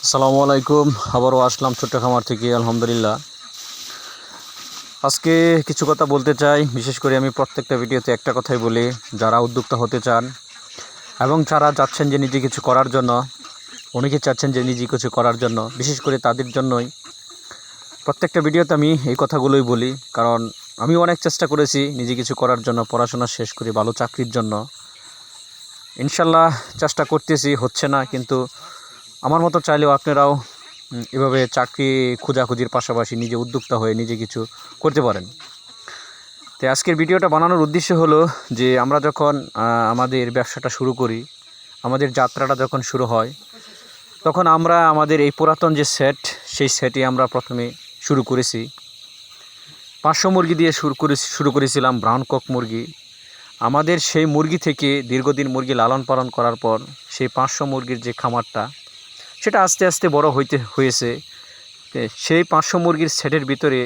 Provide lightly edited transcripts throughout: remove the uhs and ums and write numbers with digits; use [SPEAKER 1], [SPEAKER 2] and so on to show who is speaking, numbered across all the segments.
[SPEAKER 1] আসসালামু আলাইকুম। আবারও আসলাম ছোট্ট খামার থেকে। আলহামদুলিল্লাহ, আজকে কিছু কথা বলতে চাই। বিশেষ করে আমি প্রত্যেকটা ভিডিওতে একটা কথাই বলি, যারা উদ্যোক্তা হতে চান এবং যারা চাচ্ছেন যে নিজে কিছু করার জন্য, অনেকে চাচ্ছেন যে নিজে কিছু করার জন্য, বিশেষ করে তাদের জন্যই প্রত্যেকটা ভিডিওতে আমি এই কথাগুলোই বলি। কারণ আমি অনেক চেষ্টা করেছি নিজে কিছু করার জন্য, পড়াশোনা শেষ করে ভালো চাকরির জন্য। ইনশাল্লাহ চেষ্টা করতেছি, হচ্ছে না, কিন্তু আমার মতো চাইলেও আপনারাও এভাবে চাকরি খোঁজাখুঁজির পাশাপাশি নিজে উদ্যোক্তা হয়ে নিজে কিছু করতে পারেন। তো আজকের ভিডিওটা বানানোর উদ্দেশ্য হলো যে আমরা যখন আমাদের ব্যবসাটা শুরু করি, আমাদের যাত্রাটা যখন শুরু হয়, তখন আমরা আমাদের এই পুরাতন যে সেট, সেই সেটই আমরা প্রথমে শুরু করেছি। 500 মুরগি দিয়ে শুরু করেছিলাম, ব্রাউন কক মুরগি। আমাদের সেই মুরগি থেকে দীর্ঘদিন মুরগি লালন পালন করার পর সেই 500 মুরগির যে খামারটা, সেটা আস্তে আস্তে বড় হয়েছে। সেই 500 মুরগির সেটের ভিতরে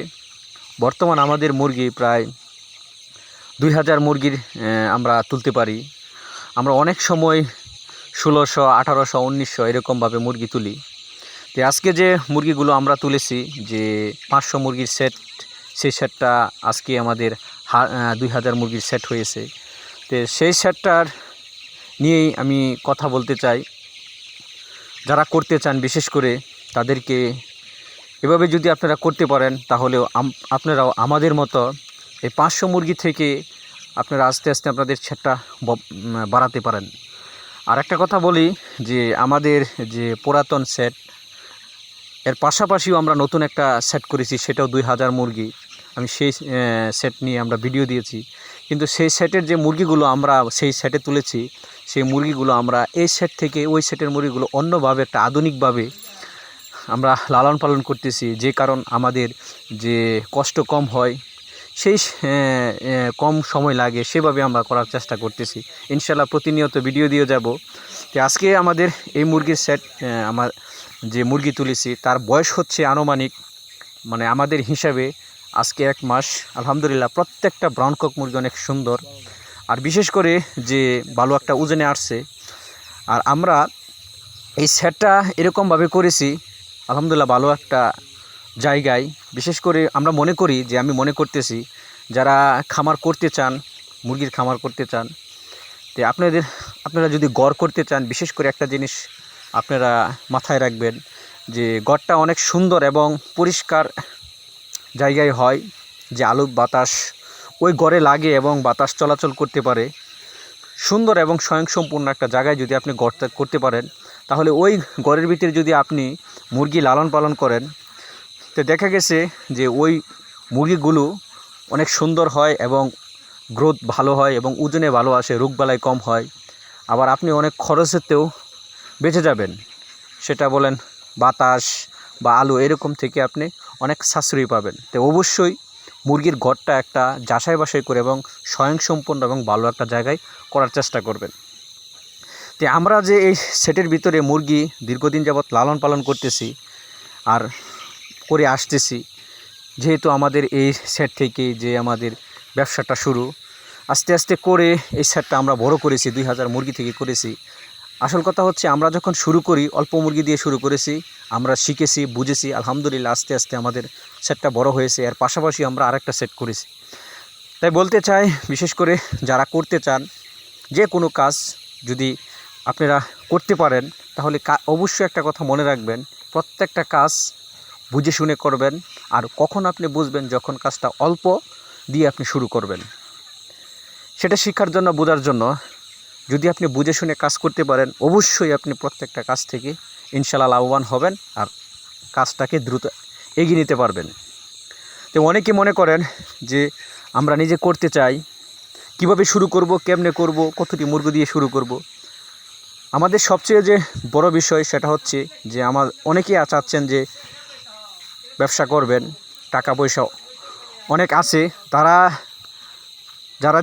[SPEAKER 1] বর্তমান আমাদের মুরগি প্রায় 2000 মুরগির আমরা তুলতে পারি। আমরা অনেক সময় 1600, 1800, 1900 এরকমভাবে মুরগি তুলি। তো আজকে যে মুরগিগুলো আমরা তুলেছি, যে 500 মুরগির সেট, সেই সেটটা আজকে আমাদের 2000 মুরগির সেট হয়েছে। তো সেই সেটটার নিয়েই আমি কথা বলতে চাই। যারা করতে চান বিশেষ করে তাদেরকে এভাবে যদি আপনারা করতে পারেন, তাহলেও আপনারাও আমাদের মতো এই 500 মুরগি থেকে আপনারা আস্তে আস্তে আপনাদের সেটটা বাড়াতে পারেন। আর একটা কথা বলি, যে আমাদের যে পুরাতন সেট, এর পাশাপাশিও আমরা নতুন একটা সেট করেছি, সেটাও 2000 মুরগি। আমি সেই সেট নিয়ে আমরা ভিডিও দিয়েছি। কিন্তু সেই সেটের যে মুরগিগুলো আমরা সেই সেটে তুলেছি, সেই মুরগিগুলো আমরা এই সেট থেকে ওই সেটের মুরগিগুলো অন্যভাবে, একটা আধুনিকভাবে আমরা লালন পালন করতেছি। যে কারণ আমাদের যে কষ্ট কম হয়, সেই কম সময় লাগে, সেভাবে আমরা করার চেষ্টা করতেছি। ইনশাল্লাহ প্রতিনিয়ত ভিডিও দিয়ে যাব। তো আজকে আমাদের এই মুরগির সেট, আমার যে মুরগি তুলেছি তার বয়স হচ্ছে আনুমানিক, মানে আমাদের হিসাবে আজকে 1 মাস। আলহামদুলিল্লাহ, প্রত্যেকটা ব্রাউন কক মুরগি অনেক সুন্দর, আর বিশেষ করে যে ভালো একটা ওজনে আসছে। আর আমরা এই সেটটা এরকমভাবে করেছি, আলহামদুলিল্লাহ, ভালো একটা জায়গায়। বিশেষ করে আমরা মনে করি, যে আমি মনে করতেছি, যারা খামার করতে চান, মুরগির খামার করতে চান, তো আপনারা যদি গড় করতে চান, বিশেষ করে একটা জিনিস আপনারা মাথায় রাখবেন, যে গড়টা অনেক সুন্দর এবং পরিষ্কার জায়গায় হয়, যে আলো বাতাস ওই গড়ে লাগে এবং বাতাস চলাচল করতে পারে। সুন্দর এবং স্বয়ংসম্পূর্ণ একটা জায়গায় যদি আপনি গড়টা করতে পারেন, তাহলে ওই গড়ের ভিতরে যদি আপনি মুরগি লালন পালন করেন, তো দেখা গেছে যে ওই মুরগিগুলো অনেক সুন্দর হয় এবং গ্রোথ ভালো হয় এবং ওজনে ভালো আসে, রোগবালাই কম হয়। আবার আপনি অনেক খরচেতেও বেঁচে যাবেন। সেটা বলেন বাতাস বা আলো, এরকম থেকে আপনি অনেক সাশ্রয়ী পাবেন। তো অবশ্যই মুরগির ঘরটা একটা যাচাই বাছাই করে এবং স্বয়ংসম্পূর্ণ এবং ভালো একটা জায়গায় করার চেষ্টা করবেন। তো আমরা যে এই সেটের ভিতরে মুরগি দীর্ঘদিন যাবৎ লালন পালন করতেছি আর করে আসতেছি, যেহেতু আমাদের এই সেট থেকে যে আমাদের ব্যবসাটা শুরু, আস্তে আস্তে করে এই সেটটা আমরা বড় করেছি, 2000 মুরগি থেকে করেছি। আসল কথা হচ্ছে, আমরা যখন শুরু করি অল্প মুরগি দিয়ে শুরু করেছি, আমরা শিখেছি, বুঝেছি। আলহামদুলিল্লাহ, আস্তে আস্তে আমাদের সেটটা বড় হয়েছে। এর পাশাপাশি আমরা আরেকটা সেট করেছি। তাই বলতে চাই, বিশেষ করে যারা করতে চান, যে কোনো কাজ যদি আপনারা করতে পারেন, তাহলে অবশ্যই একটা কথা মনে রাখবেন, প্রত্যেকটা কাজ বুঝে শুনে করবেন। আর কখন আপনি বুঝবেন, যখন কাজটা অল্প দিয়ে আপনি শুরু করবেন, সেটা শিক্ষার জন্য, বোঝার জন্য। যদি আপনি বুঝে শুনে কাজ করতে পারেন, অবশ্যই আপনি প্রত্যেকটা কাজ থেকে ইনশাআল্লাহ লাভবান হবেন আর কাজটাকে দ্রুত এগিয়ে নিতে পারবেন। তো অনেকে মনে করেন যে আমরা নিজে করতে চাই, কিভাবে শুরু করব, কেমনে করব, কতটি মুরগি দিয়ে শুরু করব। আমাদের সবচেয়ে যে বড় বিষয়, সেটা হচ্ছে যে অনেকেই চাচ্ছেন যে ব্যবসা করবেন, টাকা পয়সা অনেক আছে, যারা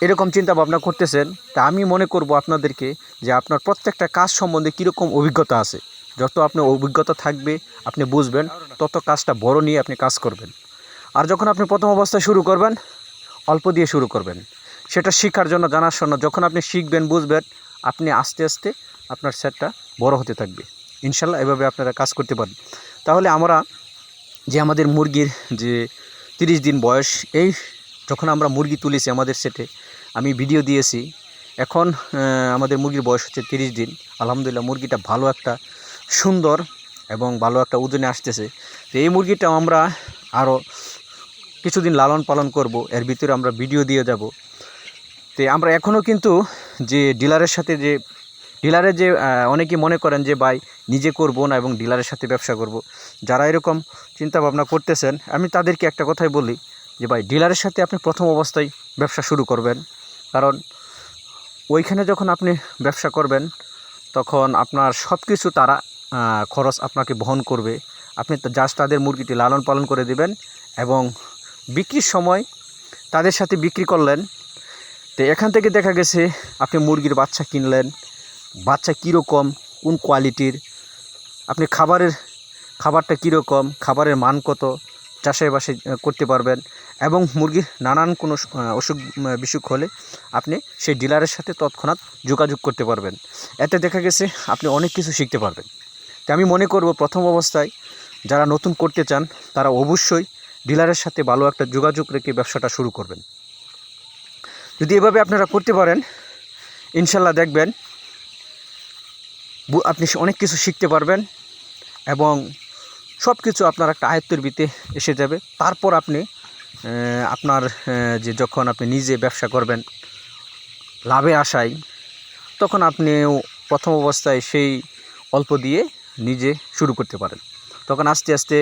[SPEAKER 1] এরকম চিন্তা ভাবনা করতেছেন, তা আমি মনে করব আপনাদেরকে, যে আপনার প্রত্যেকটা কাজ সম্বন্ধে কীরকম অভিজ্ঞতা আছে। যত আপনার অভিজ্ঞতা থাকবে, আপনি বুঝবেন, তত কাজটা বড় নিয়ে আপনি কাজ করবেন। আর যখন আপনি প্রথম অবস্থায় শুরু করবেন, অল্প দিয়ে শুরু করবেন, সেটা শেখার জন্য, জানার জন্য। যখন আপনি শিখবেন, বুঝবেন, আপনি আস্তে আস্তে আপনার সেটটা বড় হতে থাকবে। ইনশাল্লাহ এভাবে আপনারা কাজ করতে পারেন। তাহলে আমরা যে আমাদের মুরগির যে 30 দিন বয়স, এই যখন আমরা মুরগি তুলেছি আমাদের সেটে, আমি ভিডিও দিয়েছি, এখন আমাদের মুরগির বয়স হচ্ছে 30 দিন। আলহামদুলিল্লাহ মুরগিটা ভালো একটা সুন্দর এবং ভালো একটা ওজনে আসতেছে। তো এই মুরগিটা আমরা আরও কিছুদিন লালন পালন করব, এর ভিতরে আমরা ভিডিও দিয়ে যাব। তো আমরা এখনও কিন্তু যে ডিলারের সাথে যে অনেকেই মনে করেন যে ভাই নিজে করব না এবং ডিলারের সাথে ব্যবসা করব, যারা এরকম চিন্তা ভাবনা করতেছেন, আমি তাদেরকে একটা কথাই বলি যে ভাই ডিলারের সাথে আপনি প্রথম অবস্থায় ব্যবসা শুরু করবেন। কারণ ওইখানে যখন আপনি ব্যবসা করবেন তখন আপনার সব কিছু তারা খরচ আপনাকে বহন করবে। আপনি জাস্ট তাদের মুরগিটি লালন পালন করে দেবেন এবং বিক্রির সময় তাদের সাথে বিক্রি করলেন। তো এখান থেকে দেখা গেছে আপনি মুরগির বাচ্চা কিনলেন, বাচ্চা কীরকম, কোন কোয়ালিটির, আপনি খাবারটা কীরকম, খাবারের মান কত, চাষাবাসে করতে পারবেন। এবং মুরগির নানান কোনো অসুখ বিসুখ হলে আপনি সেই ডিলারের সাথে তৎক্ষণাৎ যোগাযোগ করতে পারবেন। এতে দেখা গেছে আপনি অনেক কিছু শিখতে পারবেন। তো আমি মনে করব প্রথম অবস্থায় যারা নতুন করতে চান তারা অবশ্যই ডিলারের সাথে ভালো একটা যোগাযোগ রেখে ব্যবসাটা শুরু করবেন। যদি এভাবে আপনারা করতে পারেন ইনশাল্লাহ দেখবেন আপনি অনেক কিছু শিখতে পারবেন এবং সব কিছু আপনার একটা আয়ত্তের ভিতরে এসে যাবে। তারপর আপনি আপনার যে যখন আপনি নিজে ব্যবসা করবেন লাভে আসায়, তখন আপনি প্রথম অবস্থায় সেই অল্প দিয়ে নিজে শুরু করতে পারেন। তখন আস্তে আস্তে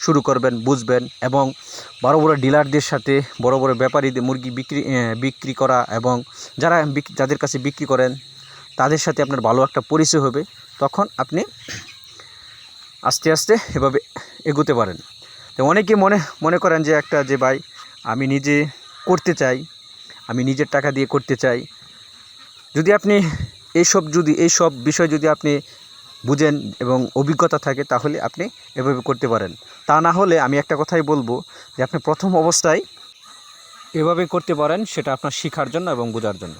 [SPEAKER 1] শুরু করবেন, বুঝবেন এবং বড় বড় ডিলারদের সাথে, বড় বড় ব্যাপারীদের মুরগি বিক্রি করা এবং যাদের কাছে বিক্রি করেন তাদের সাথে আপনার ভালো একটা পরিচয় হবে। তখন আপনি আস্তে আস্তে এভাবে এগোতে পারেন। তো অনেকে মনে করেন যে ভাই আমি নিজে করতে চাই, আমি নিজের টাকা দিয়ে করতে চাই। যদি আপনি এইসব বিষয় যদি আপনি বুঝেন এবং অভিজ্ঞতা থাকে তাহলে আপনি এভাবে করতে পারেন। তা না হলে আমি একটা কথাই বলবো যে আপনি প্রথম অবস্থায় এভাবে করতে পারেন, সেটা আপনার শেখার জন্য এবং বোঝার জন্য।